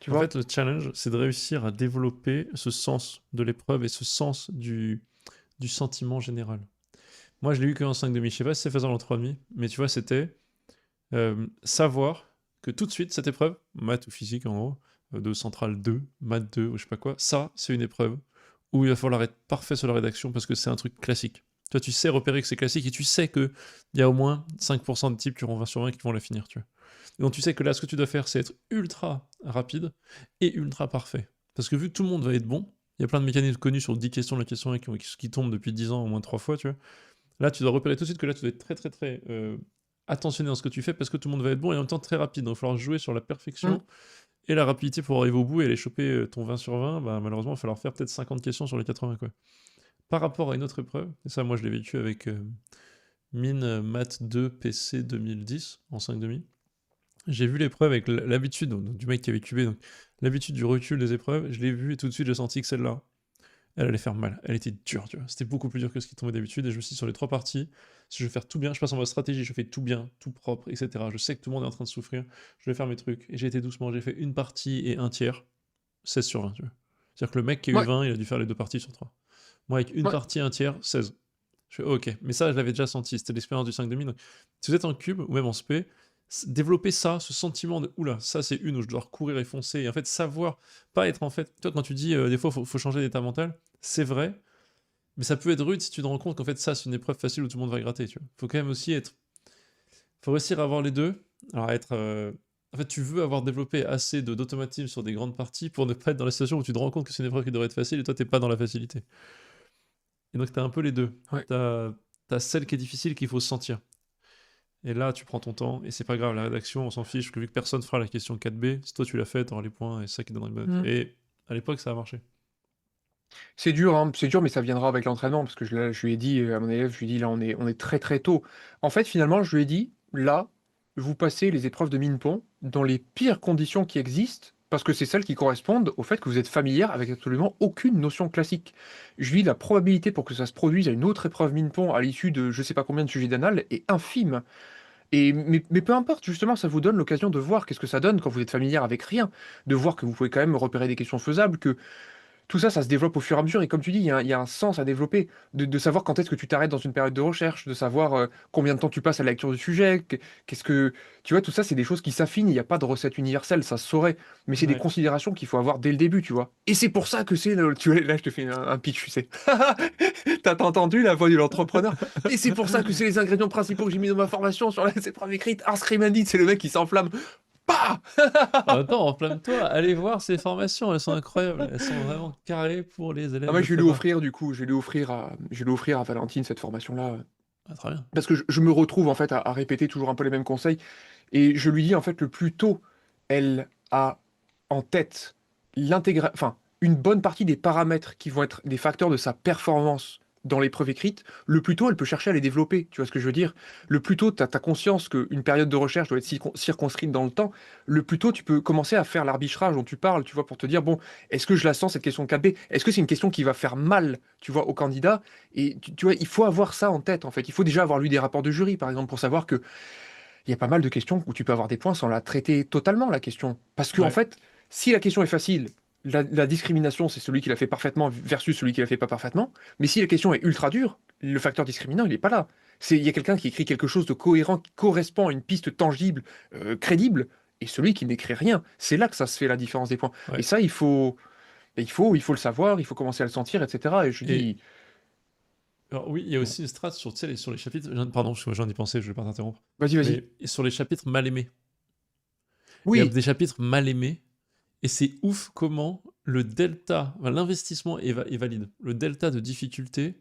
tu En vois? fait, le challenge, c'est de réussir à développer ce sens de l'épreuve et ce sens du sentiment général. Moi, je l'ai eu qu'en 5,5. Je sais pas si c'est faisable en 3,5, mais tu vois, c'était savoir que tout de suite, cette épreuve, maths ou physique en gros, de centrale 2, maths 2 ou je sais pas quoi, ça, c'est une épreuve où il va falloir être parfait sur la rédaction parce que c'est un truc classique. Toi, tu sais repérer que c'est classique et tu sais qu'il y a au moins 5% de types qui auront 20 sur 20 qui vont la finir, tu vois. Et donc tu sais que là, ce que tu dois faire, c'est être ultra rapide et ultra parfait. Parce que vu que tout le monde va être bon, il y a plein de mécanismes connus sur 10 questions de la question 1 qui tombent depuis 10 ans au moins 3 fois, tu vois. Là, tu dois repérer tout de suite que là, tu dois être très, très, très attentionné dans ce que tu fais parce que tout le monde va être bon et en même temps très rapide. Donc, il va falloir jouer sur la Mmh. perfection et la rapidité pour arriver au bout et aller choper ton 20 sur 20. Bah, malheureusement, il va falloir faire peut-être 50 questions sur les 80, quoi. Par rapport à une autre épreuve, et ça, moi, je l'ai vécu avec Mine Math 2 PC 2010 en 5,5. J'ai vu l'épreuve avec l'habitude donc, du mec qui avait cubé, donc l'habitude du recul des épreuves. Je l'ai vu et tout de suite, j'ai senti que celle-là, elle allait faire mal. Elle était dure, tu vois. C'était beaucoup plus dur que ce qui tombait d'habitude. Et je me suis dit, sur les 3 parties, si je veux faire tout bien, je passe en mode stratégie, je fais tout bien, tout propre, etc. Je sais que tout le monde est en train de souffrir. Je vais faire mes trucs. Et j'ai été doucement. J'ai fait une partie et un tiers, 16 sur 20, tu vois. C'est-à-dire que le mec qui a eu Ouais, 20, il a dû faire les 2 parties sur 3. Moi, avec une ouais. partie et un tiers, 16. Je fais, oh, ok. Mais ça, je l'avais déjà senti. C'était l'expérience du 5,5. Donc, si vous êtes en cube ou même en spé, développer ça, ce sentiment de oula, ça c'est une où je dois recourir et foncer. Et en fait, savoir, pas être en fait. Toi, quand tu dis des fois, faut changer d'état mental, c'est vrai. Mais ça peut être rude si tu te rends compte qu'en fait, ça, c'est une épreuve facile où tout le monde va gratter, tu vois. Faut quand même aussi être. Faut réussir à avoir les deux. Alors, être. En fait, tu veux avoir développé assez d'automatisme sur des grandes parties pour ne pas être dans la situation où tu te rends compte que c'est une épreuve qui devrait être facile et toi, t'es pas dans la facilité. Et donc, t'as un peu les deux. Ouais. T'as celle qui est difficile qu'il faut sentir. Et là, tu prends ton temps et c'est pas grave. La rédaction, on s'en fiche, parce que vu que personne fera la question 4B, si toi tu l'as fait, t'auras les points et c'est ça qui donnera une bonne note. Mmh. Et à l'époque, ça a marché. C'est dur, mais ça viendra avec l'entraînement parce que je lui ai dit, à mon élève, je lui ai dit: «Là, on est très, très tôt». En fait, finalement, je lui ai dit: «Là, vous passez les épreuves de mine-pont dans les pires conditions qui existent, parce que c'est celles qui correspondent au fait que vous êtes familière avec absolument aucune notion classique». Je lui dis: «La probabilité pour que ça se produise à une autre épreuve mine-pont à l'issue de je sais pas combien de sujets d'anal est infime». Mais peu importe, justement, ça vous donne l'occasion de voir qu'est-ce que ça donne quand vous êtes familière avec rien, de voir que vous pouvez quand même repérer des questions faisables, que tout ça, ça se développe au fur et à mesure et comme tu dis, il y a un sens à développer, de savoir quand est-ce que tu t'arrêtes dans une période de recherche, de savoir, combien de temps tu passes à la lecture du sujet, qu'est-ce que tu vois? Tout ça, c'est des choses qui s'affinent, il y a pas de recette universelle, ça se saurait, mais c'est des Ouais. considérations qu'il faut avoir dès le début, tu vois? Et c'est pour ça que c'est le tu vois? Là, je te fais un pitch, tu sais? Tu entendu la voix de l'entrepreneur? «Et c'est pour ça que c'est les ingrédients principaux que j'ai mis dans ma formation sur les épreuves écrites, Ars Crimandit», c'est le mec qui s'enflamme. Bah! Attends, enflamme-toi, allez voir ces formations, elles sont incroyables. Elles sont vraiment carrées pour les Ah élèves moi, de je vais lui prépa. offrir du coup, je vais lui offrir à Valentine cette formation-là. Ah, très bien. Parce que je me retrouve en fait à répéter toujours un peu les mêmes conseils et je lui dis en fait le plus tôt elle a en tête enfin une bonne partie des paramètres qui vont être des facteurs de sa performance dans l'épreuve écrite, le plus tôt elle peut chercher à les développer. Tu vois ce que je veux dire? Le plus tôt tu as conscience qu'une période de recherche doit être circonscrite dans le temps, le plus tôt tu peux commencer à faire l'arbitrage dont tu parles, tu vois? Pour te dire: «Bon, est-ce que je la sens cette question 4B? Est-ce que c'est une question qui va faire mal, tu vois, au candidat?» Et tu vois, il faut avoir ça en tête, en fait. Il faut déjà avoir lu des rapports de jury, par exemple, pour savoir qu'il y a pas mal de questions où tu peux avoir des points sans la traiter totalement, la question. Parce qu'en Ouais. fait, si la question est facile, la discrimination, c'est celui qui l'a fait parfaitement versus celui qui l'a fait pas parfaitement. Mais si la question est ultra dure, le facteur discriminant, il est pas là. Il y a quelqu'un qui écrit quelque chose de cohérent, qui correspond à une piste tangible, crédible, et celui qui n'écrit rien. C'est là que ça se fait la différence des points. Et Ouais. ça, il faut le savoir, il faut commencer à le sentir, etc. Et je Et dis, alors oui, il y a bon, aussi une strat sur, tu sais, sur les chapitres. Pardon, parce que j'en ai pensé, je vais pas t'interrompre. vas-y, vas-y. Mais sur les chapitres mal aimés. Il y a Oui, des chapitres mal aimés. Et c'est ouf comment le delta, enfin, l'investissement est valide. Le delta de difficulté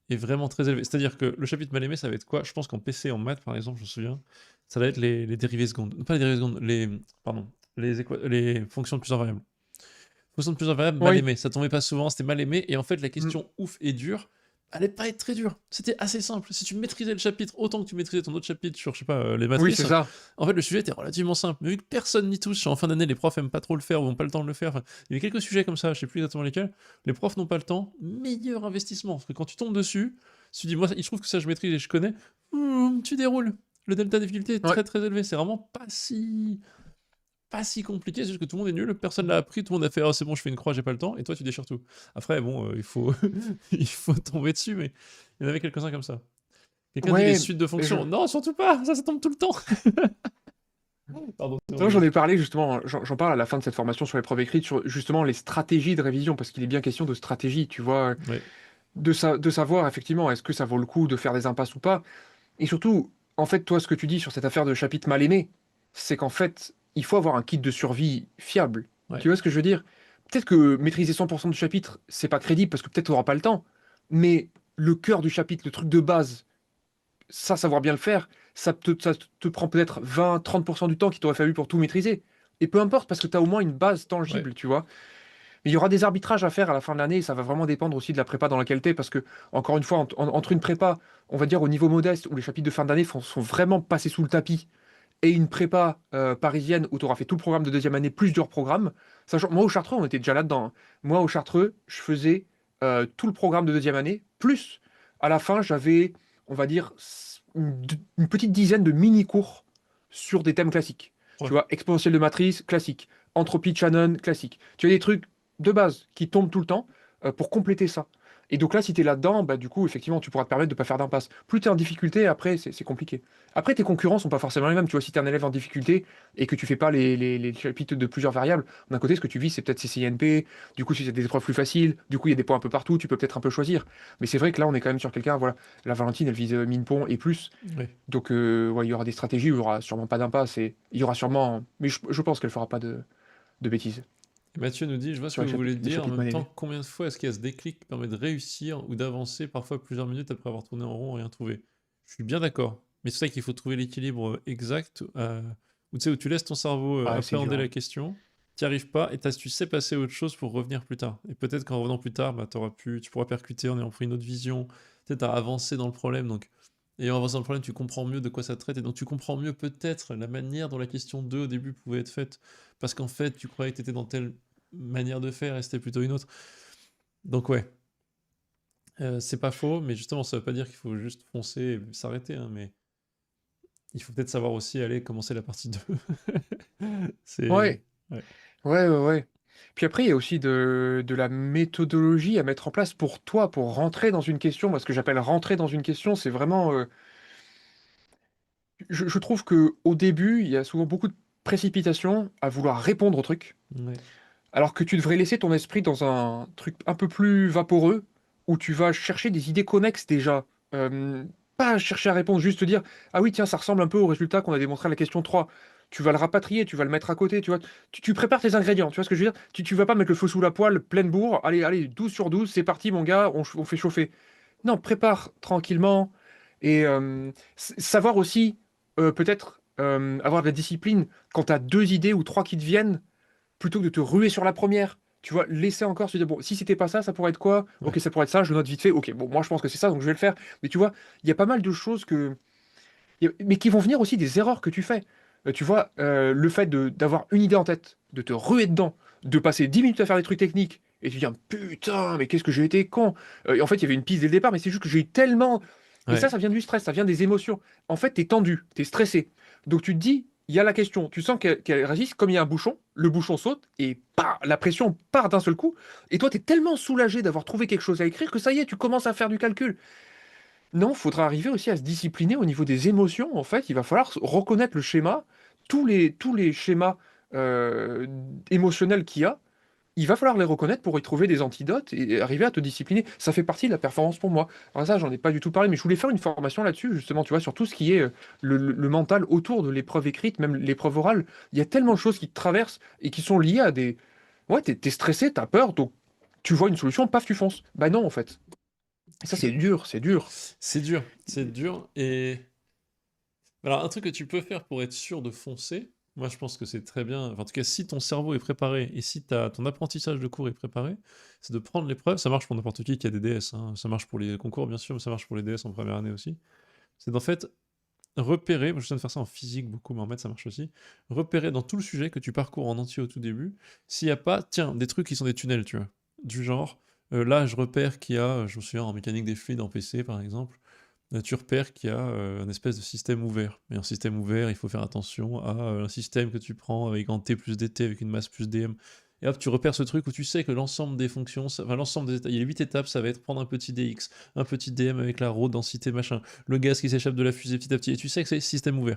est vraiment très élevé. C'est-à-dire que le chapitre mal aimé, ça va être quoi? Je pense qu'en PC, en maths, par exemple, je me souviens, ça va être les dérivées secondes. Pas les dérivées secondes, pardon, les fonctions de plusieurs variables. Fonctions de plusieurs variables mal oui. aimées. Ça tombait pas souvent, c'était mal aimé. Et en fait, la Mmh. question ouf et dure allait pas être très dure. C'était assez simple. Si tu maîtrisais le chapitre autant que tu maîtrisais ton autre chapitre sur, je sais pas, les Oui, c'est matrices, ça. en fait, le sujet était relativement simple. Mais vu que personne n'y touche, en fin d'année, les profs aiment pas trop le faire ou n'ont pas le temps de le faire. Enfin, il y avait quelques sujets comme ça, je sais plus exactement lesquels. Les profs n'ont pas le temps. Meilleur investissement. Parce que quand tu tombes dessus, si tu dis, moi, il trouve que ça, je maîtrise et je connais, tu déroules. Le delta de difficulté est Ouais. très très élevé. C'est vraiment pas si pas si compliqué, c'est juste que tout le monde est nul, personne l'a appris, tout le monde a fait «Oh c'est bon, je fais une croix, j'ai pas le temps» et toi tu déchires tout. Après bon, il faut il faut tomber dessus, mais il y en avait quelques-uns comme ça. Quelqu'un dit: «Les Ouais, suites de mais fonctions». Non, surtout pas, ça tombe tout le temps. Pardon, c'est J'en horrible. ai parlé justement, j'en parle à la fin de cette formation sur l'épreuve écrite, sur justement les stratégies de révision, parce qu'il est bien question de stratégie, tu vois, Ouais, de savoir effectivement est-ce que ça vaut le coup de faire des impasses ou pas. Et surtout, en fait, toi, ce que tu dis sur cette affaire de chapitre mal aimé, c'est qu'en fait, il faut avoir un kit de survie fiable. ouais, Tu vois ce que je veux dire? Peut-être que maîtriser 100% du chapitre, c'est pas crédible parce que peut-être tu n'auras pas le temps, mais le cœur du chapitre, le truc de base, ça, savoir bien le faire, ça te prend peut-être 20-30% du temps qu'il t'aurait fallu pour tout maîtriser. Et peu importe, parce que tu as au moins une base ouais, tangible, tu vois. Mais il y aura des arbitrages à faire à la fin de l'année, et ça va vraiment dépendre aussi de la prépa dans laquelle tu es, parce que, encore une fois, entre une prépa, on va dire au niveau modeste, où les chapitres de fin d'année sont vraiment passés sous le tapis, et une prépa parisienne où tu auras fait tout le programme de deuxième année, plus du hors-programme, sachant, moi au Chartreux, on était déjà là-dedans, hein. Moi au Chartreux, je faisais tout le programme de deuxième année, plus à la fin, j'avais, on va dire, une petite dizaine de mini-cours sur des thèmes classiques. Tu ouais. vois, exponentielle de matrice, classique. Entropie de Shannon, classique. Tu as des trucs de base qui tombent tout le temps pour compléter ça. Et donc là, si tu es là-dedans, bah, du coup, effectivement, tu pourras te permettre de ne pas faire d'impasse. Plus tu es en difficulté, après, c'est compliqué. Après, tes concurrents sont pas forcément les mêmes. Tu vois, si tu es un élève en difficulté et que tu fais pas les chapitres de plusieurs variables, d'un côté, ce que tu vis, c'est peut-être CCNP. Du coup, si c'est des épreuves plus faciles, du coup, il y a des points un peu partout, tu peux peut-être un peu choisir. Mais c'est vrai que là, on est quand même sur quelqu'un, voilà. La Valentine, elle vise Minepont et plus. Ouais. Donc, ouais, il y aura des stratégies où il y aura sûrement pas d'impasse et il y aura sûrement. Mais je pense qu'elle fera pas de bêtises Et Mathieu nous dit: «Je vois ce sur que vous voulez les dire, en chapitres même mal temps, aimés. combien de fois est-ce qu'il y a ce déclic qui permet de réussir ou d'avancer parfois plusieurs minutes après avoir tourné en rond et rien trouvé?» Je suis bien d'accord, mais c'est ça qu'il faut trouver l'équilibre, exact, où tu sais, où tu laisses ton cerveau, Ah, c'est appréhender dur, la hein. question, tu y arrives pas et tu sais passer à autre chose pour revenir plus tard et peut-être qu'en revenant plus tard, bah, tu pourras percuter en ayant pris une autre vision. Tu sais, tu as avancé dans le problème donc et en avançant dans le problème, tu comprends mieux de quoi ça traite et donc tu comprends mieux peut-être la manière dont la question 2 au début pouvait être faite parce qu'en fait, tu croyais que tu étais dans telle manière de faire et c'était plutôt une autre. Donc ouais, c'est pas faux, mais justement, ça veut pas dire qu'il faut juste foncer et s'arrêter, hein, mais il faut peut-être savoir aussi aller commencer la partie 2. C'est... Ouais, Ouais, ouais. Puis après, il y a aussi de la méthodologie à mettre en place pour toi, pour rentrer dans une question. Moi, ce que j'appelle rentrer dans une question, c'est vraiment. Je trouve que au début, il y a souvent beaucoup de précipitation à vouloir répondre au truc. ouais, Alors que tu devrais laisser ton esprit dans un truc un peu plus vaporeux, où tu vas chercher des idées connexes déjà. Pas chercher à répondre, juste te dire, ah oui, tiens, ça ressemble un peu au résultat qu'on a démontré à la question 3. Tu vas le rapatrier, tu vas le mettre à côté, tu vois. Tu prépares tes ingrédients, tu vois ce que je veux dire? Tu vas pas mettre le feu sous la poêle, pleine bourre, allez, 12 sur 12, c'est parti, mon gars, on fait chauffer. Non, prépare tranquillement et savoir aussi, peut-être, avoir de la discipline quand tu as deux idées ou trois qui te viennent plutôt que de te ruer sur la première. Tu vois, laisser encore se dire, bon, si c'était pas ça, ça pourrait être quoi? Ok, ouais, ça pourrait être ça, je le note vite fait. Ok, bon, moi je pense que c'est ça, donc je vais le faire. Mais tu vois, il y a pas mal de choses mais qui vont venir aussi des erreurs que tu fais. Tu vois, le fait d'avoir une idée en tête, de te ruer dedans, de passer 10 minutes à faire des trucs techniques, et tu te dis, putain, mais qu'est-ce que j'ai été con. Et en fait, il y avait une piste dès le départ, mais c'est juste que j'ai eu tellement. Et ouais, ça vient du stress, ça vient des émotions. En fait, t'es tendu, t'es stressé. Donc tu te dis, il y a la question, tu sens qu'elle résiste, comme il y a un bouchon, le bouchon saute, et bah, la pression part d'un seul coup. Et toi, t'es tellement soulagé d'avoir trouvé quelque chose à écrire que ça y est, tu commences à faire du calcul. Non, il faudra arriver aussi à se discipliner au niveau des émotions. En fait, il va falloir reconnaître le schéma, tous les schémas euh, émotionnels qu'il y a. Il va falloir les reconnaître pour y trouver des antidotes et arriver à te discipliner. Ça fait partie de la performance pour moi. Alors ça, j'en ai pas du tout parlé, mais je voulais faire une formation là-dessus, justement, tu vois, sur tout ce qui est le mental autour de l'épreuve écrite, même l'épreuve orale. Il y a tellement de choses qui te traversent et qui sont liées à des... Ouais, t'es stressé, t'as peur, donc tu vois une solution, paf, tu fonces. Bah non, en fait. Et ça, je suis- c'est dur, c'est dur. c'est dur et... Alors, un truc que tu peux faire pour être sûr de foncer, moi je pense que c'est très bien, enfin, en tout cas si ton cerveau est préparé et si ton apprentissage de cours est préparé, c'est de prendre l'épreuve, ça marche pour n'importe qui a des DS, hein, ça marche pour les concours bien sûr, mais ça marche pour les DS en première année aussi, c'est d'en fait repérer, moi je viens de faire ça en physique beaucoup, mais en maths ça marche aussi, repérer dans tout le sujet que tu parcours en entier au tout début, s'il n'y a pas, tiens, des trucs qui sont des tunnels, tu vois, du genre, là je repère qu'il y a, je me souviens en mécanique des fluides en PC par exemple, tu repères qu'il y a un espèce de système ouvert. Et un système ouvert, il faut faire attention à un système que tu prends avec un T plus DT, avec une masse plus DM. Et hop, tu repères ce truc où tu sais que l'ensemble des fonctions, enfin l'ensemble des étapes, il y a 8 étapes, ça va être prendre un petit DX, un petit DM avec la raw densité machin, le gaz qui s'échappe de la fusée petit à petit, et tu sais que c'est système ouvert.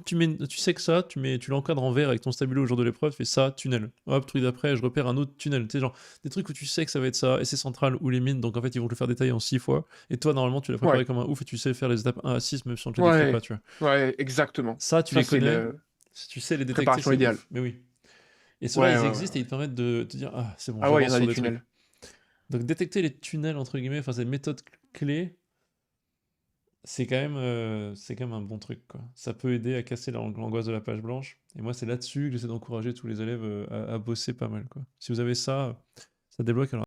Tu sais que ça, tu l'encadres en vert avec ton stabilo au jour de l'épreuve, tu fais ça, tunnel. Hop, truc d'après, je repère un autre tunnel. Tu sais, genre, des trucs où tu sais que ça va être ça, et c'est central ou les mines, donc en fait, ils vont te le faire détailler en 6 fois. Et toi, normalement, tu l'as préparé Ouais, comme un ouf et tu sais faire les étapes 1 à 6, même si on te le décrit pas, ouais, tu vois. ouais, exactement. Ça, tu Ça, les c'est connais. la Si tu sais les détecter, préparation c'est idéale. ouf. Mais oui. Et ceux-là, Ouais, ils ouais, ouais, existent et ils ouais. te permettent de te dire, ah, c'est bon, Ah ouais, il y en j'avance a sur des des trucs. tunnels. Donc, détecter les tunnels, entre guillemets, enfin, ces méthodes clés, c'est quand même un bon truc, quoi. Ça peut aider à casser l'angoisse de la page blanche. Et moi, c'est là-dessus que j'essaie d'encourager tous les élèves à bosser pas mal, quoi. Si vous avez ça, ça débloque. Alors